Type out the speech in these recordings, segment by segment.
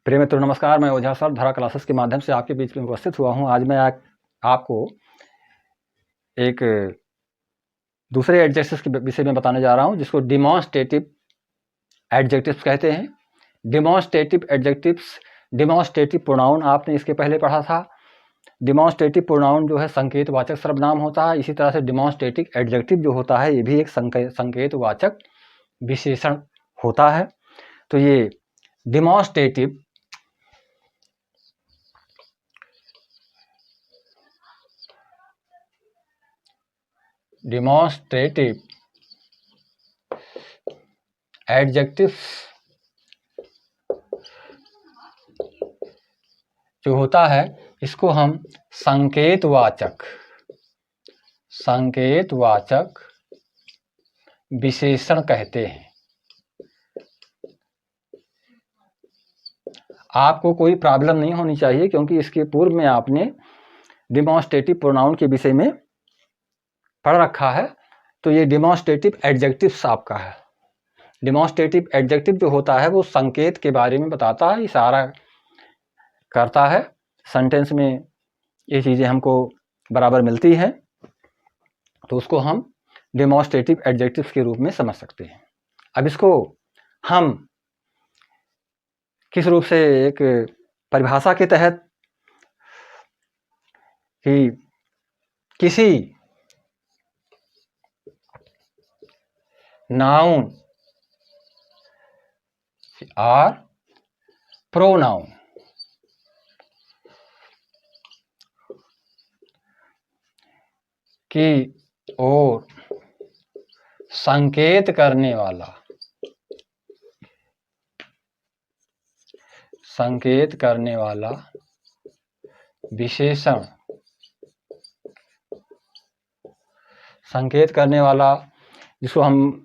प्रिय मित्रों नमस्कार। मैं ओझा सर धारा क्लासेस के माध्यम से आपके बीच में उपस्थित हुआ हूं। आज मैं आपको एक दूसरे एडजेक्टिव्स के विषय में बताने जा रहा हूं, जिसको डिमॉन्स्ट्रेटिव एडजेक्टिव्स कहते हैं। डिमॉन्स्ट्रेटिव एडजेक्टिव्स, डिमॉन्स्ट्रेटिव प्रोनाउन आपने इसके पहले पढ़ा था। डिमॉन्स्ट्रेटिव प्रोनाउन जो है संकेतवाचक सर्वनाम होता है। इसी तरह से डिमॉन्स्ट्रेटिव एडजेक्टिव जो होता है ये भी एक संकेतवाचक विशेषण होता है। तो ये डिमॉन्स्ट्रेटिव एडजेक्टिव्स जो होता है इसको हम संकेतवाचक विशेषण कहते हैं। आपको कोई प्रॉब्लम नहीं होनी चाहिए, क्योंकि इसके पूर्व में आपने डिमॉन्स्ट्रेटिव प्रोनाउन के विषय में पढ़ रखा है। तो ये डिमॉन्स्ट्रेटिव एडजेक्टिव्स आपका है। डिमॉन्स्ट्रेटिव एडजेक्टिव जो होता है वो संकेत के बारे में बताता है, इशारा करता है। सेंटेंस में ये चीज़ें हमको बराबर मिलती हैं, तो उसको हम डिमॉन्स्ट्रेटिव एडजेक्टिव्स के रूप में समझ सकते हैं। अब इसको हम किस रूप से एक परिभाषा के तहत कि किसी नाउन और प्रोनाउन की ओर संकेत करने वाला विशेषण, संकेत करने वाला जिसको हम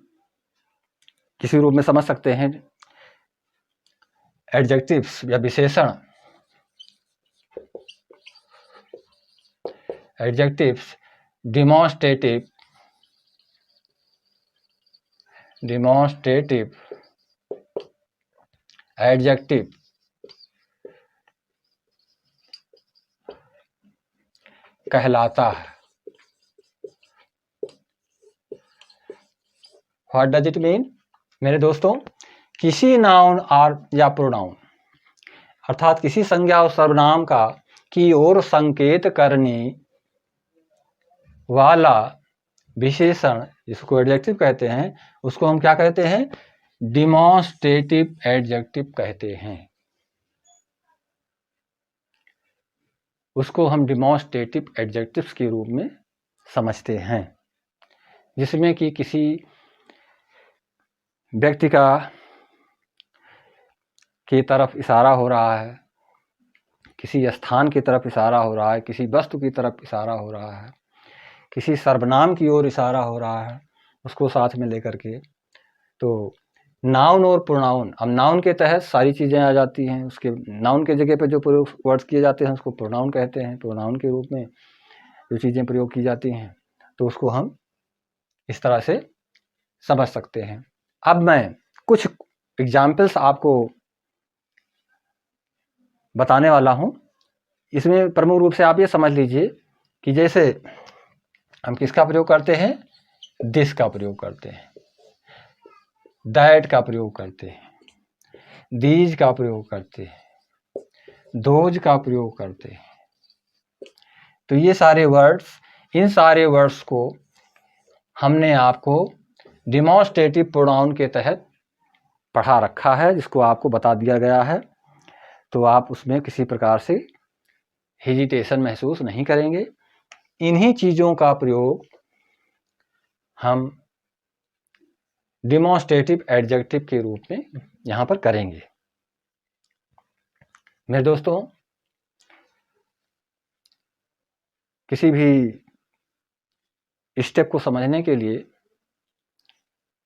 किसी रूप में समझ सकते हैं एडजेक्टिव्स या विशेषण। एडजेक्टिव्स डिमॉन्स्ट्रेटिव एडजेक्टिव कहलाता है। What does it mean? मेरे दोस्तों, किसी नाउन और या प्रोनाउन अर्थात किसी संज्ञा और सर्वनाम का की ओर संकेत करने वाला विशेषण, जिसको एडजेक्टिव कहते हैं, उसको हम क्या कहते हैं? डिमॉन्स्ट्रेटिव एडजेक्टिव कहते हैं। उसको हम डिमॉन्स्ट्रेटिव एडजेक्टिव्स के रूप में समझते हैं, जिसमें कि किसी व्यक्ति की तरफ इशारा हो रहा है, किसी स्थान की तरफ इशारा हो रहा है, किसी वस्तु की तरफ इशारा हो रहा है, किसी सर्वनाम की ओर इशारा हो रहा है, उसको साथ में लेकर के। तो नाउन और प्रोनाउन, अब नाउन के तहत सारी चीज़ें आ जाती हैं। उसके नाउन के जगह पे जो प्रयोग वर्ड्स किए जाते हैं उसको प्रोनाउन कहते हैं। प्रोनाउन के रूप में जो चीज़ें प्रयोग की जाती हैं तो उसको हम इस तरह से समझ सकते हैं। अब मैं कुछ एग्जाम्पल्स आपको बताने वाला हूँ। इसमें प्रमुख रूप से आप ये समझ लीजिए कि जैसे हम किसका प्रयोग करते हैं? दिस का प्रयोग करते हैं, दैट का प्रयोग करते हैं, दीज का प्रयोग करते हैं, दोज का प्रयोग करते हैं। तो ये सारे वर्ड्स, इन सारे वर्ड्स को हमने आपको डिमॉन्स्ट्रेटिव प्रोनाउन के तहत पढ़ा रखा है, जिसको आपको बता दिया गया है। तो आप उसमें किसी प्रकार से हेजिटेशन महसूस नहीं करेंगे। इन्हीं चीज़ों का प्रयोग हम डिमॉन्स्ट्रेटिव एडजेक्टिव के रूप में यहाँ पर करेंगे। मेरे दोस्तों, किसी भी स्टेप को समझने के लिए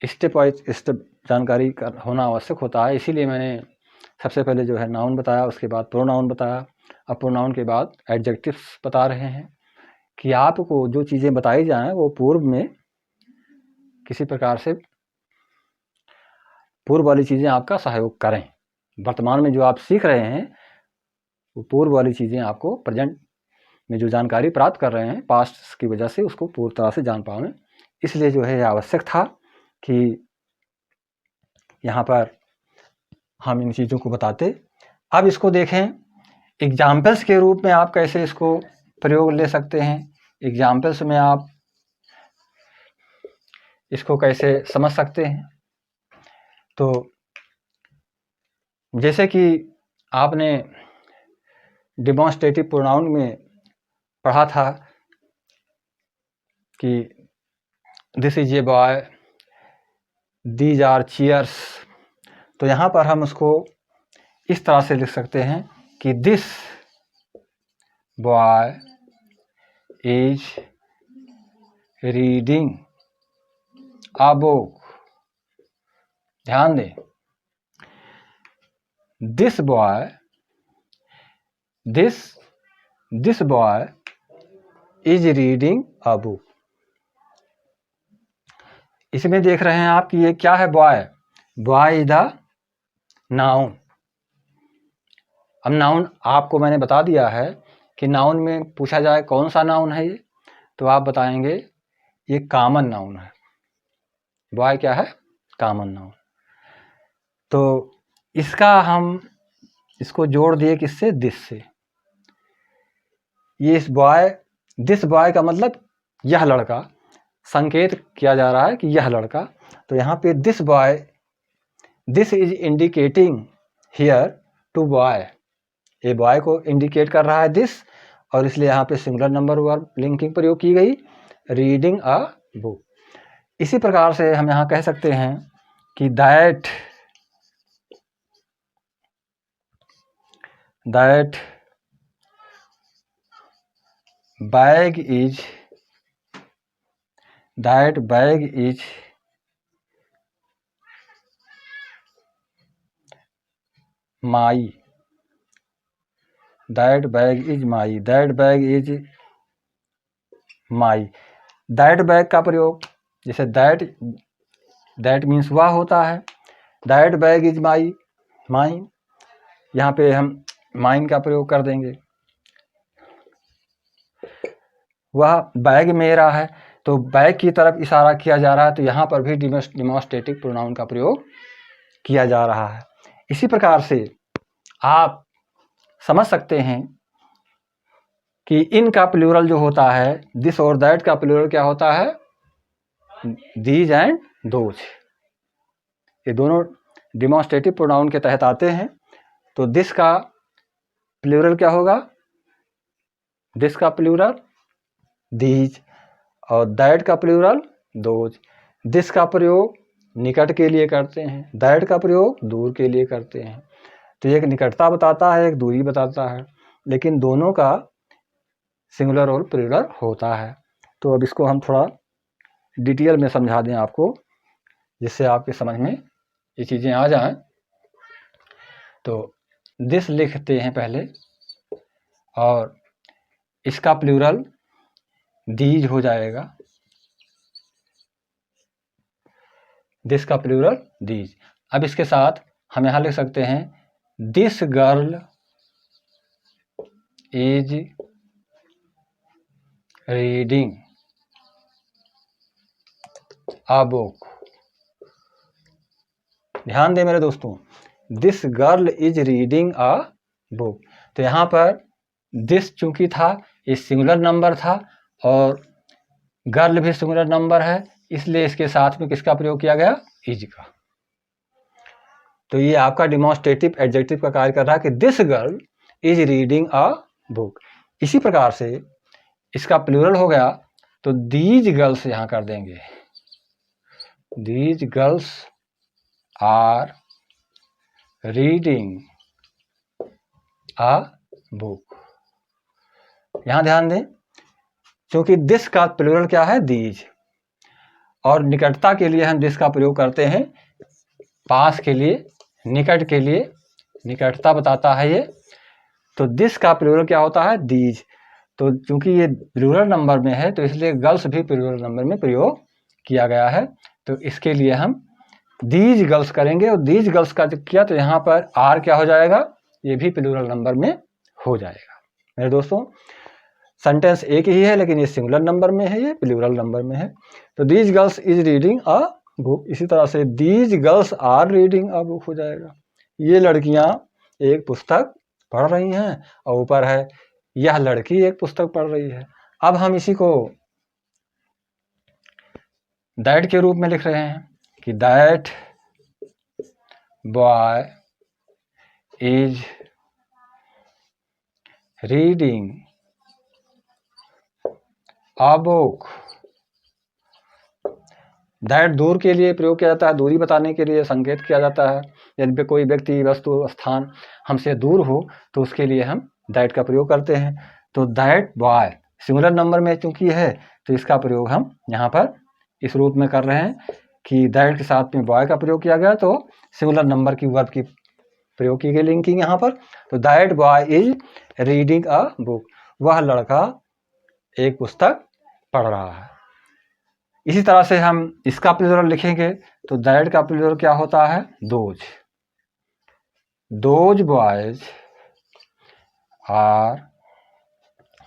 स्टेप वाइज स्टेप जानकारी होना आवश्यक होता है। इसीलिए मैंने सबसे पहले जो है नाउन बताया, उसके बाद प्रोनाउन बताया, अब प्रोनाउन के बाद एडजेक्टिव्स बता रहे हैं कि आपको जो चीज़ें बताई जाएं वो पूर्व में किसी प्रकार से पूर्व वाली चीज़ें आपका सहयोग करें। वर्तमान में जो आप सीख रहे हैं वो पूर्व वाली चीज़ें आपको प्रेजेंट में जो जानकारी प्राप्त कर रहे हैं पास्ट की वजह से उसको पूरी तरह से जान पाएं। इसलिए जो है आवश्यक था कि यहाँ पर हम इन चीज़ों को बताते। अब इसको देखें एग्जाम्पल्स के रूप में आप कैसे इसको प्रयोग ले सकते हैं, एग्जाम्पल्स में आप इसको कैसे समझ सकते हैं। तो जैसे कि आपने डेमोन्स्ट्रेटिव प्रोनाउन में पढ़ा था कि this is a boy, these are chairs, तो यहाँ पर हम उसको इस तरह से लिख सकते हैं कि this boy is reading a book. ध्यान दें, this boy is reading a book. इसमें देख रहे हैं आप कि ये क्या है, बॉय इज द नाउन। अब नाउन आपको मैंने बता दिया है कि नाउन में पूछा जाए कौन सा नाउन है ये, तो आप बताएंगे ये कॉमन नाउन है। बॉय क्या है, कॉमन नाउन। तो इसका हम इसको जोड़ दिए किससे, दिस से। ये दिस बॉय का मतलब यह लड़का, संकेत किया जा रहा है कि यह लड़का। तो यहाँ पे this boy, this is indicating here to boy, ये बॉय को इंडिकेट कर रहा है दिस, और इसलिए यहाँ पे सिंगुलर नंबर वर्ब लिंकिंग प्रयोग की गई, रीडिंग अ बुक। इसी प्रकार से हम यहाँ कह सकते हैं कि that bag is my, that bag is my, that bag का प्रयोग जैसे दैट मीन्स वह होता है, दैट बैग इज माइन, यहाँ पे हम माइन का प्रयोग कर देंगे। वह बैग मेरा है, तो बैग की तरफ इशारा किया जा रहा है, तो यहाँ पर भी डिमॉन्स्ट्रेटिव प्रोनाउन का प्रयोग किया जा रहा है। इसी प्रकार से आप समझ सकते हैं कि इन का प्लूरल जो होता है, दिस और दैट का प्लूरल क्या होता है, दीज एंड दोज। ये दोनों डिमॉन्स्ट्रेटिव प्रोनाउन के तहत आते हैं। तो दिस का प्लूरल क्या होगा, दिस का प्लूरल दीज, और दैट का प्लूरल दोज। दिस का प्रयोग निकट के लिए करते हैं, दैट का प्रयोग दूर के लिए करते हैं। तो एक निकटता बताता है, एक दूरी बताता है, लेकिन दोनों का सिंगुलर और प्लूरल होता है। तो अब इसको हम थोड़ा डिटेल में समझा दें आपको, जिससे आपके समझ में ये चीज़ें आ जाएं। तो दिस लिखते हैं पहले, और इसका प्लूरल दीज हो जाएगा, दिस का प्लूरल दीज। अब इसके साथ हम यहाँ लिख सकते हैं this girl is reading a book. ध्यान दें मेरे दोस्तों, this girl is reading a book. तो यहाँ पर दिस चूंकि था, ये सिंगुलर नंबर था, और गर्ल भी सिंगुलर नंबर है, इसलिए इसके साथ में किसका प्रयोग किया गया, इज का। तो ये आपका डिमॉन्स्ट्रेटिव एडजेक्टिव का कार्य कर रहा है कि this girl is reading a book. इसी प्रकार से इसका प्लूरल हो गया, तो दीज गर्ल्स यहां कर देंगे, these girls are reading a book. यहां ध्यान दें, क्योंकि दिस का प्लूरल क्या है, दीज, और निकटता के लिए हम दिस का प्रयोग करते हैं, पास के लिए, निकट के लिए, निकटता बताता है ये। तो दिस का प्लूरल क्या होता है, दीज। तो चूंकि ये प्लूरल नंबर में है, तो इसलिए गर्ल्स भी प्लूरल नंबर में प्रयोग किया गया है। तो इसके लिए हम दीज गर्ल्स करेंगे और दीज गर्ल्स का जो किया तो यहाँ पर आर क्या हो जाएगा, ये भी प्लूरल नंबर में हो जाएगा। मेरे दोस्तों सेंटेंस एक ही है लेकिन ये सिंगुलर नंबर में है, ये प्लूरल नंबर में है। तो these girls is reading a book, इसी तरह से these girls are reading a book हो जाएगा। ये लड़कियां एक पुस्तक पढ़ रही हैं और ऊपर है यह लड़की एक पुस्तक पढ़ रही है। अब हम इसी को दैट के रूप में लिख रहे हैं कि that boy is reading a book. That दूर के लिए प्रयोग किया जाता है, दूरी बताने के लिए संकेत किया जाता है। यदि कोई व्यक्ति वस्तु स्थान हमसे दूर हो तो उसके लिए हम दैट का प्रयोग करते हैं। तो दैट बॉय सिंगुलर नंबर में चूंकि है तो इसका प्रयोग हम यहाँ पर इस रूप में कर रहे हैं कि दैट के साथ में बॉय का प्रयोग किया गया तो सिंगुलर नंबर की वर्ब की प्रयोग की गई लिंकिंग यहाँ पर। तो that boy is reading a book, वह लड़का एक पुस्तक पढ़ रहा है। इसी तरह से हम इसका प्लूरल लिखेंगे तो दैट का प्लूरल क्या होता है, those. Those boys are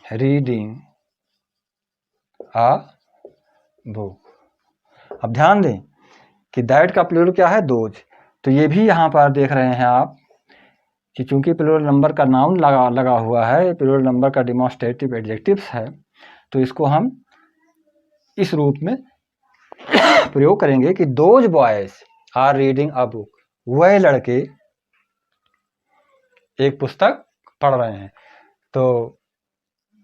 reading a book. अब ध्यान दें कि दैट का प्लूरल क्या है, दोज। तो ये भी यहाँ पर देख रहे हैं आप कि चूंकि प्लूरल नंबर का नाउन लगा हुआ है, प्लूरल नंबर का डेमोन्स्ट्रेटिव एडजेक्टिव्स है, तो इसको हम इस रूप में प्रयोग करेंगे कि those boys are reading a book, वह लड़के एक पुस्तक पढ़ रहे हैं। तो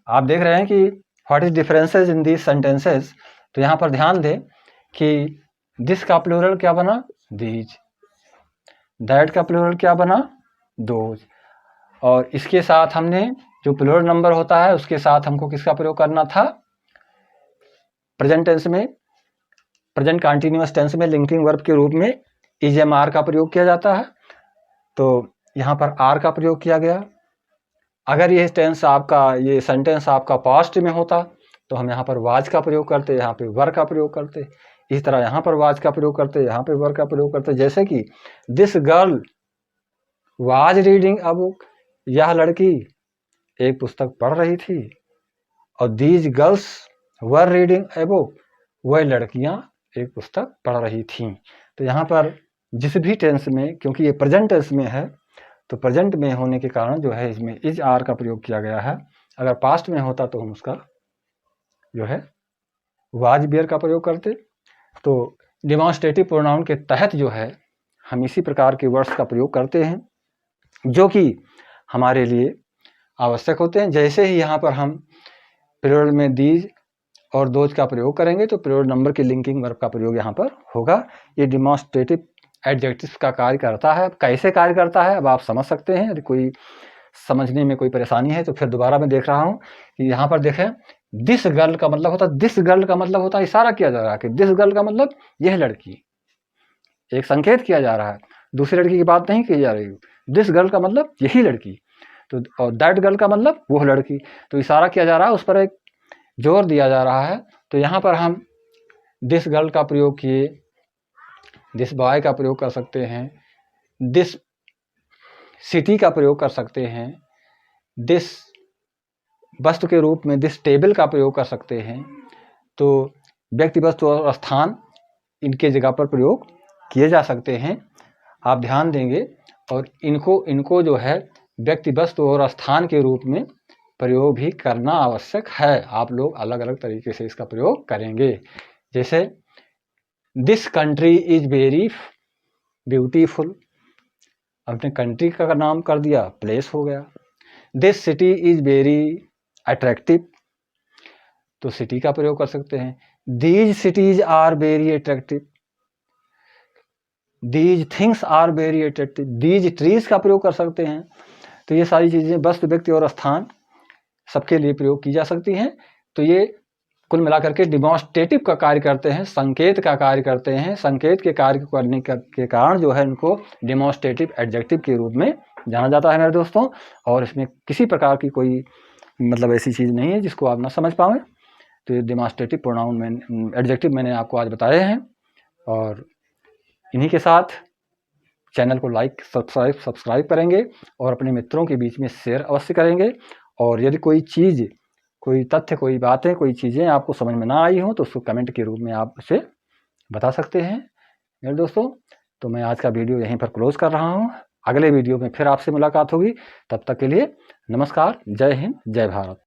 आप देख रहे हैं कि what is differences in these sentences. तो यहाँ पर ध्यान दें कि दिस का प्लूरल क्या बना, दीज। दैट का प्लूरल क्या बना, दोज। और इसके साथ हमने जो प्लूरल नंबर होता है उसके साथ हमको किसका प्रयोग करना था, प्रेजेंट टेंस में, प्रेजेंट कंटीन्यूअस टेंस में लिंकिंग वर्ब के रूप में इज एम आर का प्रयोग किया जाता है। तो यहाँ पर आर का प्रयोग किया गया। अगर ये टेंस आपका, ये सेंटेंस आपका पास्ट में होता तो हम यहाँ पर वाज का प्रयोग करते, यहाँ पे वर का प्रयोग करते। इस तरह यहाँ पर वाज का प्रयोग करते, यहाँ पे वर का प्रयोग करते। जैसे कि this girl was reading a book, यह लड़की एक पुस्तक पढ़ रही थी। और these girls were reading a book, वह लड़कियां एक पुस्तक पढ़ रही थीं। तो यहाँ पर जिस भी टेंस में, क्योंकि ये प्रेजेंट टेंस में है तो प्रेजेंट में होने के कारण जो है इसमें इज आर का प्रयोग किया गया है। अगर पास्ट में होता तो हम उसका जो है वाज बियर का प्रयोग करते। तो डेमोन्स्ट्रेटिव प्रोनाउन के तहत जो है हम इसी प्रकार के वर्ड्स का प्रयोग करते हैं जो कि हमारे लिए आवश्यक होते हैं। जैसे ही यहाँ पर हम प्लूरल में दीज और दोज का प्रयोग करेंगे तो प्लूरल नंबर की लिंकिंग वर्ब का प्रयोग यहाँ पर होगा। ये डेमोन्स्ट्रेटिव एडजेक्टिव्स का कार्य करता है। कैसे कार्य करता है अब आप समझ सकते हैं। यदि कोई समझने में कोई परेशानी है तो फिर दोबारा मैं देख रहा हूँ कि यहाँ पर देखें, दिस गर्ल का मतलब होता है, दिस गर्ल का मतलब होता है इशारा किया जा रहा है कि दिस गर्ल का मतलब यह लड़की, एक संकेत किया जा रहा है, दूसरी लड़की की बात नहीं की जा रही। दिस गर्ल का मतलब यही लड़की, तो और दैट गर्ल का मतलब वह लड़की। तो इशारा किया जा रहा है, उस पर एक जोर दिया जा रहा है। तो यहाँ पर हम दिस गर्ल का प्रयोग किए, दिस बॉय का प्रयोग कर सकते हैं, दिस सिटी का प्रयोग कर सकते हैं, दिस वस्तु के रूप में दिस टेबल का प्रयोग कर सकते हैं। तो व्यक्ति, वस्तु और स्थान इनके जगह पर प्रयोग किए जा सकते हैं। आप ध्यान देंगे और इनको जो है व्यक्ति, वस्तु और स्थान के रूप में प्रयोग भी करना आवश्यक है। आप लोग अलग अलग तरीके से इसका प्रयोग करेंगे। जैसे this country is very beautiful, अपने कंट्री का नाम कर दिया, प्लेस हो गया। This city is very attractive, तो सिटी का प्रयोग कर सकते हैं। These cities are very attractive, these things are very attractive, these trees का प्रयोग कर सकते हैं। तो ये सारी चीज़ें वस्तु, व्यक्ति और स्थान सबके लिए प्रयोग की जा सकती हैं। तो ये कुल मिलाकर के डिमॉन्स्ट्रेटिव का कार्य करते हैं, संकेत का कार्य करते हैं। संकेत के कार्य करने के कारण जो है इनको डिमॉन्स्ट्रेटिव एडजेक्टिव के रूप में जाना जाता है मेरे दोस्तों। और इसमें किसी प्रकार की कोई मतलब ऐसी चीज़ नहीं है जिसको आप ना समझ पाएँ। तो ये डिमॉन्स्ट्रेटिव प्रोनाउन में एडजेक्टिव मैंने आपको आज बताए हैं। और इन्हीं के साथ चैनल को लाइक सब्सक्राइब करेंगे और अपने मित्रों के बीच में शेयर अवश्य करेंगे। और यदि कोई चीज़, कोई तथ्य, कोई बातें, कोई चीज़ें आपको समझ में ना आई हो तो उसको कमेंट के रूप में आप उसे बता सकते हैं मेरे दोस्तों। तो मैं आज का वीडियो यहीं पर क्लोज कर रहा हूँ। अगले वीडियो में फिर आपसे मुलाकात होगी। तब तक के लिए नमस्कार, जय हिंद, जय भारत।